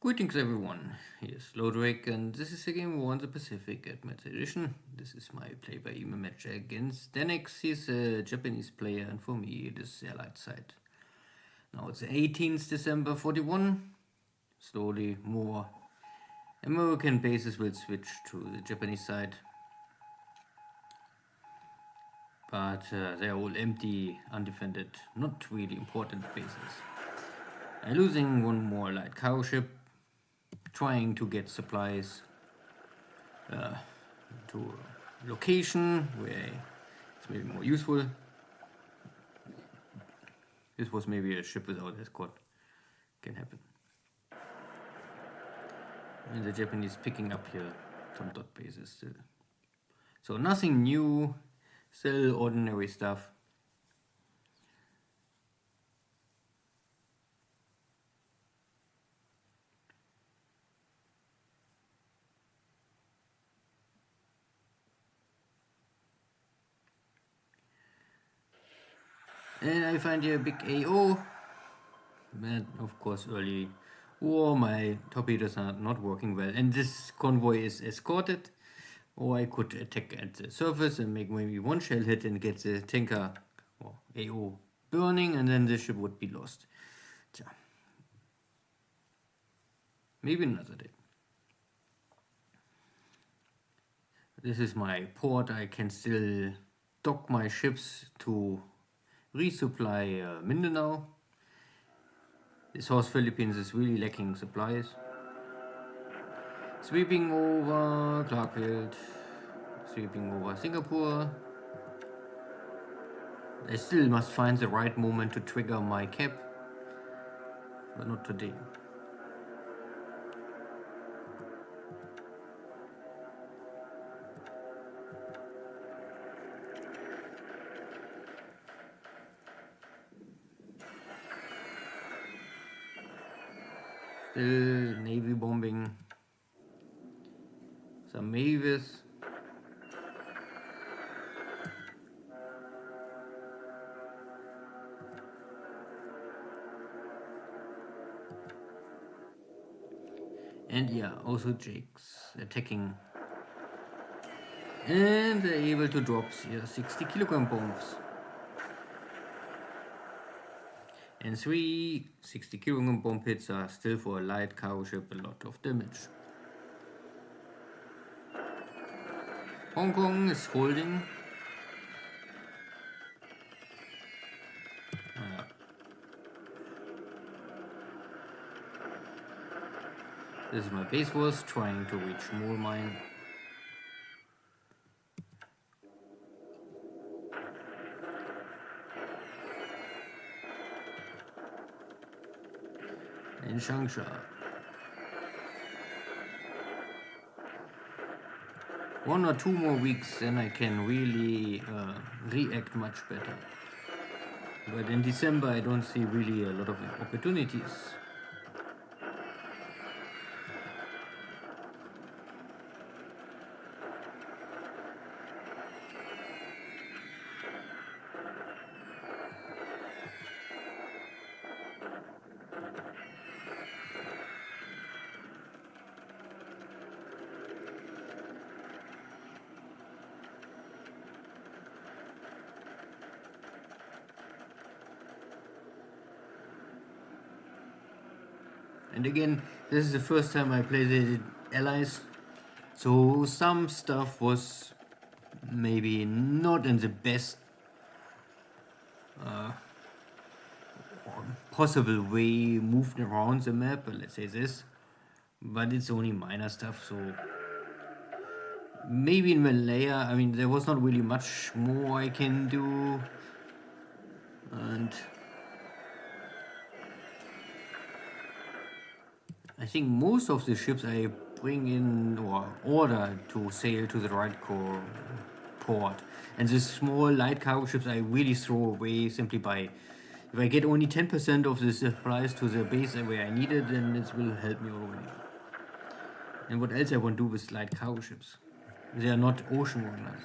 Greetings everyone, here's Lodrik and this is the game War in the Pacific Advanced Edition. This is my play-by-email match against Deaniks. He's a Japanese player and for me it is the Allied side. Now it's the 18th December 41. Slowly more American bases will switch to the Japanese side. But they're all empty, undefended, not really important bases. I'm losing one more light cargo ship, trying to get supplies to a location where it's maybe more useful. This was maybe a ship without escort. Can happen. And the Japanese picking up here some dot bases still. So nothing new, still ordinary stuff. And I find here a big AO. And of course early war, my torpedoes are not working well. And this convoy is escorted. Or I could attack at the surface and make maybe one shell hit and get the tanker or AO burning, and then the ship would be lost. Tja. Maybe another day. This is my port. I can still dock my ships to resupply Mindanao. The South Philippines is really lacking supplies. Sweeping over Clarkfield, sweeping over Singapore. I still must find the right moment to trigger my cap, but not today. Still Navy bombing. Some Mavis. And yeah, also Jake's attacking. And they're able to drop here 60 kilogram bombs. And 3 60 kilogram bomb hits are still for a light cargo ship a lot of damage. Hong Kong is holding. This is my base force trying to reach Mole Mine. In Changsha. One or two more weeks, then I can really react much better. But in December I don't see really a lot of opportunities. And again, this is the first time I play the Allies, so some stuff was maybe not in the best possible way moved around the map, let's say this, but it's only minor stuff, so maybe in Malaya, I mean, there was not really much more I can do, and I think most of the ships I bring in or order to sail to the right port. And the small light cargo ships I really throw away simply by, if I get only 10% of the supplies to the base where I need it, then it will help me already. And what else I want to do with light cargo ships? They are not ocean runners.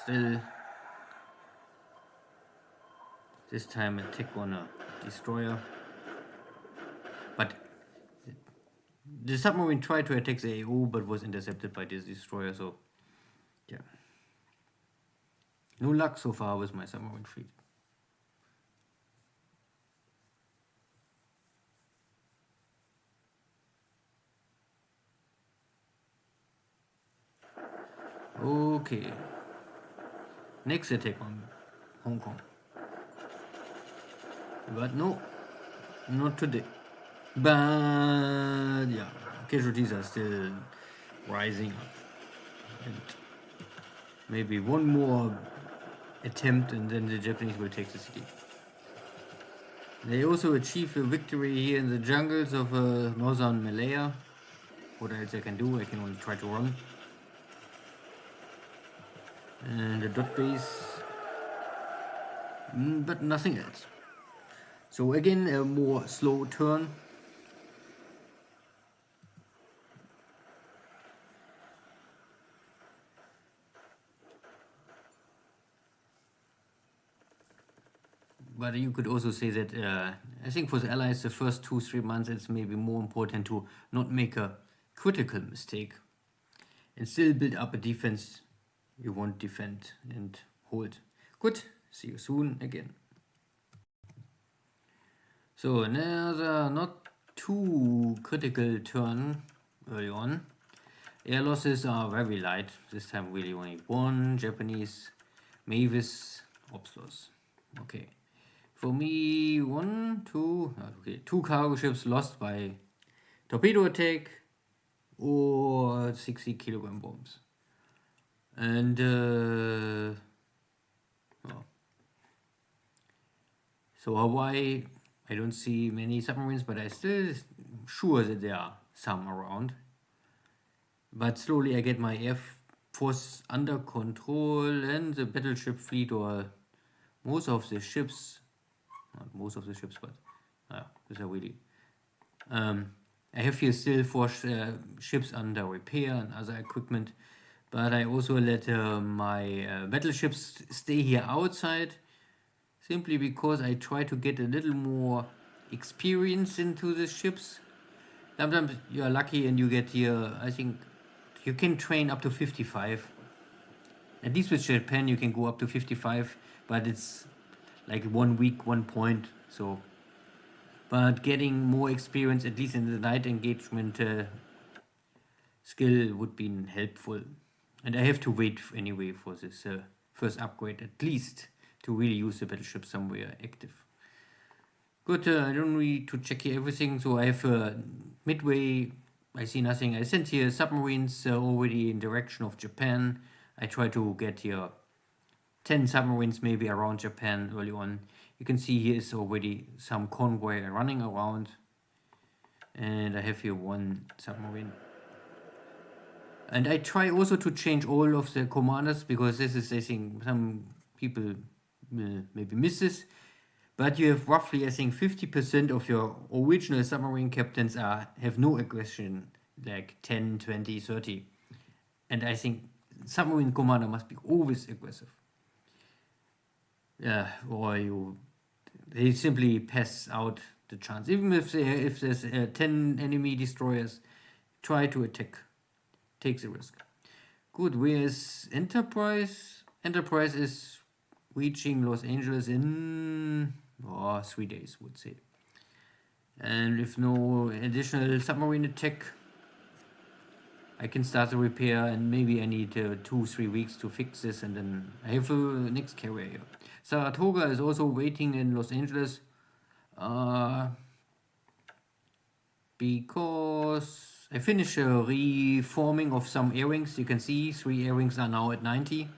still this time attack on a destroyer. But the submarine tried to attack the AO but was intercepted by this destroyer, so yeah. No luck so far with my submarine fleet. Okay. Next attack on Hong Kong. But no, not today. But yeah, casualties are still rising up. And maybe one more attempt and then the Japanese will take the city. They also achieve a victory here in the jungles of northern Malaya. What else I can do? I can only try to run. And the dot base, but nothing else. So again, a more slow turn. But you could also say that I think for the Allies, the first 2-3 months, it's maybe more important to not make a critical mistake and still build up a defense you want to defend and hold. Good, see you soon again. So another not too critical turn early on. Air losses are very light. This time really only one Japanese Mavis ops loss. Okay. For me, two cargo ships lost by torpedo attack or 60 kilogram bombs. And so Hawaii, I don't see many submarines, but I still sure that there are some around. But slowly I get my air force under control and the battleship fleet, or most of the ships, not most of the ships, but these are really. I have here still 4 ships under repair and other equipment, but I also let my battleships stay here outside, simply because I try to get a little more experience into the ships. Sometimes you are lucky and you get here, I think you can train up to 55. At least with Japan you can go up to 55, but it's like 1 week, 1 point. So, but getting more experience, at least in the night engagement skill, would be helpful. And I have to wait anyway for this first upgrade, at least, to really use the battleship somewhere active. Good, I don't need to check here everything. So I have midway, I see nothing. I sent here submarines already in direction of Japan. I try to get here 10 submarines maybe around Japan early on. You can see here is already some convoy running around. And I have here 1 submarine. And I try also to change all of the commanders, because this is, I think, some people will maybe miss this. But you have roughly, I think, 50% of your original submarine captains have no aggression, like 10, 20, 30. And I think submarine commander must be always aggressive. Yeah, or they simply pass out the chance. Even if there's 10 enemy destroyers, try to attack. Take the risk. Good, where's Enterprise? Enterprise is reaching Los Angeles in 3 days, would say. And if no additional submarine attack, I can start the repair, and maybe I need 2-3 weeks to fix this, and then I have a next carrier here. Saratoga is also waiting in Los Angeles because I finished a reforming of some airwings. You can see 3 airwings are now at 90.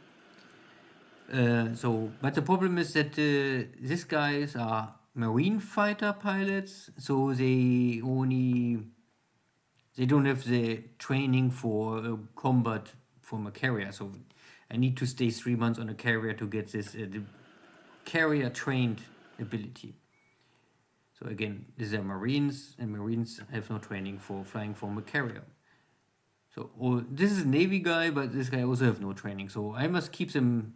But the problem is that these guys are marine fighter pilots, so they don't have the training for combat from a carrier. So I need to stay 3 months on a carrier to get this the carrier trained ability. So again, these are Marines, and Marines have no training for flying from a carrier. So this is a Navy guy, but this guy also have no training. So I must keep them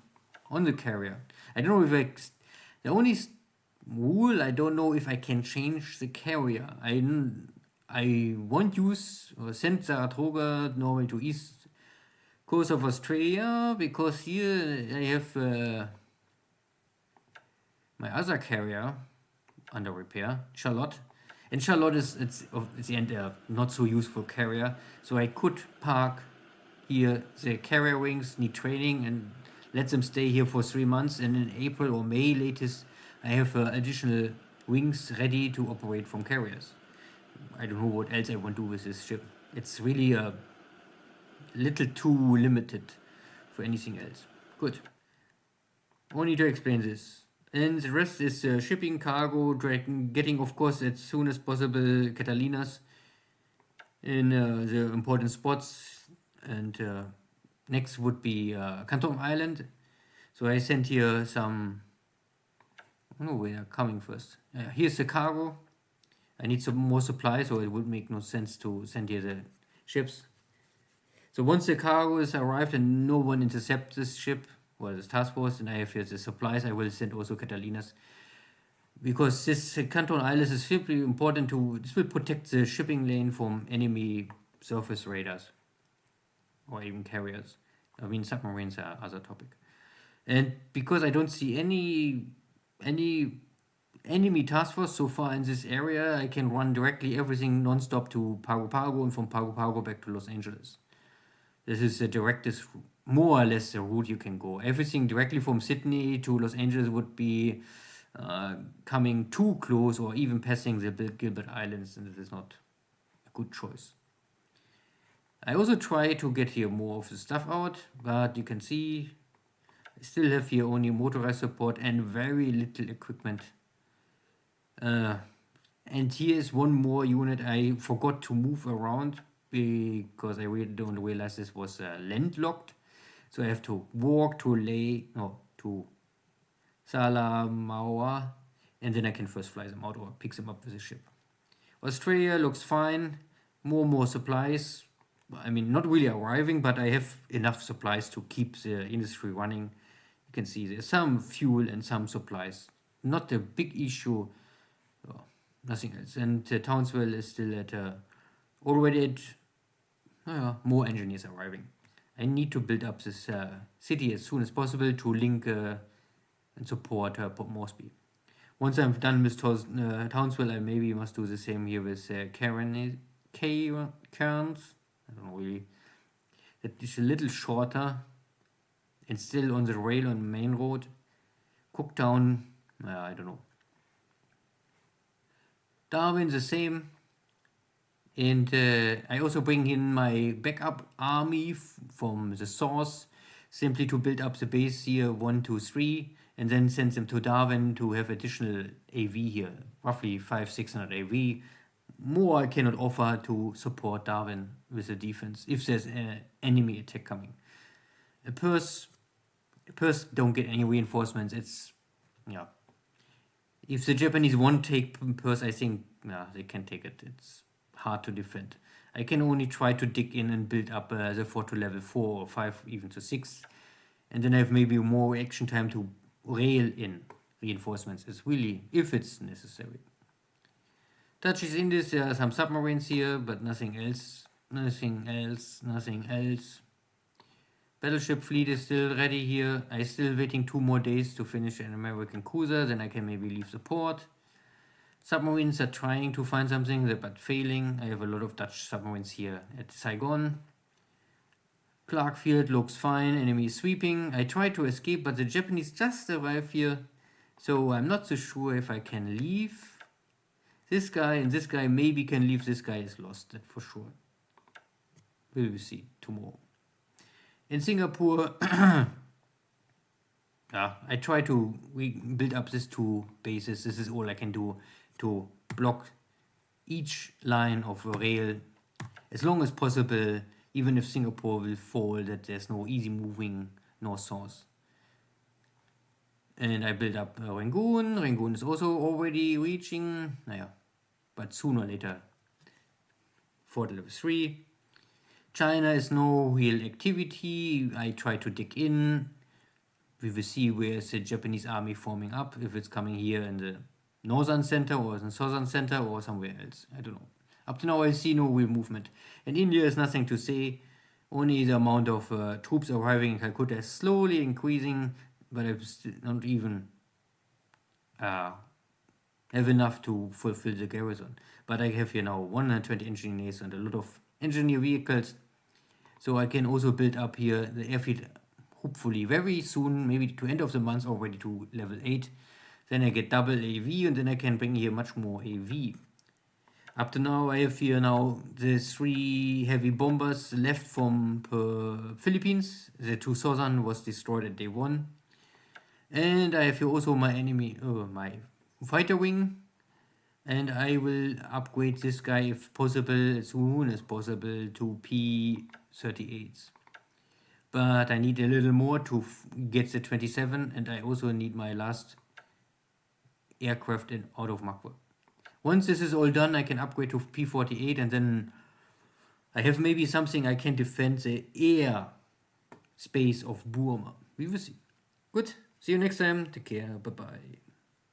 on the carrier. I don't know if the only rule, I don't know if I can change the carrier. I won't use or send Saratoga normally to east coast of Australia, because here I have my other carrier under repair, Charlotte. And Charlotte is it's the end not so useful carrier, so I could park here. The carrier wings need training and let them stay here for 3 months, and in April or May latest I have additional wings ready to operate from carriers. I don't know what else I want to do with this ship. It's really a little too limited for anything else. Good. Only to explain this. And the rest is shipping, cargo, getting, of course, as soon as possible Catalinas in the important spots. And next would be Canton Island. So I sent here some. I don't know where they're coming first. Here's the cargo. I need some more supplies, so it would make no sense to send here the ships. So once the cargo is arrived and no one intercepts this ship or this task force, and I have here the supplies, I will send also Catalinas. Because this Canton Island is simply important this will protect the shipping lane from enemy surface radars or even carriers. I mean, submarines are other topic. And because I don't see any enemy task force so far in this area, I can run directly everything non-stop to Pago Pago, and from Pago Pago back to Los Angeles. This is the directest, more or less the route you can go. Everything directly from Sydney to Los Angeles would be coming too close or even passing the Gilbert Islands, and this is not a good choice. I also try to get here more of the stuff out, but you can see I still have here only motorized support and very little equipment. And here is one more unit I forgot to move around because I really don't realize this was landlocked. So I have to walk to Salamaua, and then I can first fly them out or pick them up with a ship. Australia looks fine. More supplies. I mean, not really arriving, but I have enough supplies to keep the industry running. You can see there's some fuel and some supplies. Not a big issue. Nothing else. And Townsville is still at already at more engineers arriving. I need to build up this city as soon as possible to link and support Port Moresby. Once I'm done with Townsville, I maybe must do the same here with Cairns. I don't know really. That is a little shorter and still on the rail on the main road. Cooktown, I don't know. Darwin the same. And I also bring in my backup army from the source, simply to build up the base here 1, 2, 3, and then send them to Darwin to have additional AV here, roughly 500-600 AV. More I cannot offer to support Darwin with the defense if there's an enemy attack coming. Perth don't get any reinforcements. If the Japanese won't take Perth, I think they can take it. It's hard to defend. I can only try to dig in and build up the fort to level 4 or 5, even to 6. And then I have maybe more action time to rail in reinforcements. It's really, if it's necessary. Dutch Indies, there are some submarines here, but nothing else. Battleship fleet is still ready here. I'm still waiting 2 more days to finish an American cruiser, then I can maybe leave the port. Submarines are trying to find something, but failing. I have a lot of Dutch submarines here at Saigon. Clarkfield looks fine, enemy is sweeping. I tried to escape, but the Japanese just arrived here, so I'm not so sure if I can leave. This guy and this guy maybe can leave. This guy is lost, that for sure. We will see tomorrow. In Singapore, I try to build up these 2 bases. This is all I can do to block each line of rail as long as possible, even if Singapore will fall, that there's no easy moving north-south. And I build up Rangoon. Rangoon is also already reaching, but sooner or later, fort level 3. China is no real activity. I try to dig in We will see where is the Japanese army forming up, if it's coming here in the northern center or in the southern center or somewhere else. I don't know. Up to now I see no real movement. In India is nothing to say. Only the amount of troops arriving in Calcutta is slowly increasing, but I not even have enough to fulfill the garrison. But I have here now 120 engineers and a lot of engineer vehicles. So I can also build up here the airfield, hopefully very soon, maybe to end of the month already to level 8. Then I get double AV and then I can bring here much more AV. Up to now I have here now the 3 heavy bombers left from Philippines. The 2 southern was destroyed at day 1. And I have here also my enemy, my fighter wing. And I will upgrade this guy if possible, as soon as possible, to P38s. But I need a little more to get the 27, and I also need my last aircraft out of Makwa. Once this is all done, I can upgrade to P48, and then I have maybe something I can defend the air space of Burma. We will see. Good. See you next time. Take care. Bye-bye.